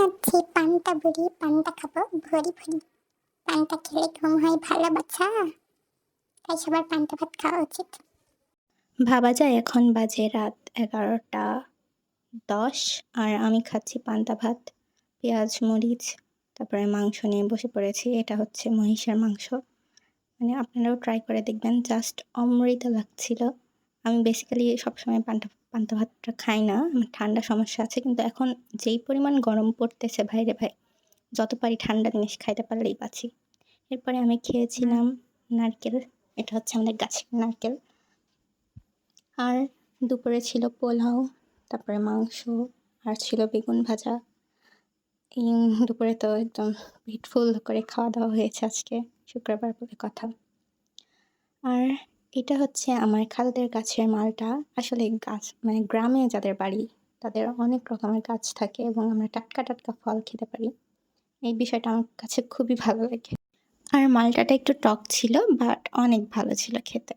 আছি পান্তা বুড়ি, পান্তা খাবো ভরি ভরি। পান্তা খেলে ঘুম হয় ভালো বাছা। তাই সবার পান্তা ভাত খাওয়া উচিত। ভাবা যায় এখন বাজে রাত 11টা 10 আর আমি খাচ্ছি পান্তা ভাত, পেঁয়াজ, মরিচ, তারপরে মাংস নিয়ে বসে পড়েছি। এটা হচ্ছে মহিষের মাংস। মানে আপনারাও ট্রাই করে দেখবেন, জাস্ট অমৃত লাগছিল। আমি বেসিক্যালি সবসময় পান্তা ভাতটা খাই না। আমার ঠান্ডা সমস্যা আছে। কিন্তু এখন যেই পরিমাণ গরম পড়তেছে ভাইরে ভাই, যত পারি ঠান্ডা জিনিস খাইতে পারলেই বাঁচি। এরপরে আমি খেয়েছিলাম নারকেল। এটা হচ্ছে আমাদের গাছের নারকেল। আর দুপুরে ছিল পোলাও, তারপরে মাংস, আর ছিল বেগুন ভাজা। এই দুপুরে তো একদম পেট ফুল করে খাওয়া-দাওয়া হয়েছে আজকে, শুক্রবার বলে কথা। আর এটা হচ্ছে আমার খালাদের গাছের মালটা। আসলে গাছ মানে গ্রামে যাদের বাড়ি, তাদের অনেক রকমের গাছ থাকে এবং আমরা টাটকা, টাটকা ফল খেতে পারি। এই বিষয়টা আমার কাছে খুবই ভালো লাগে। আর মালটাটা একটু টক ছিল, বাট অনেক ভালো ছিল খেতে।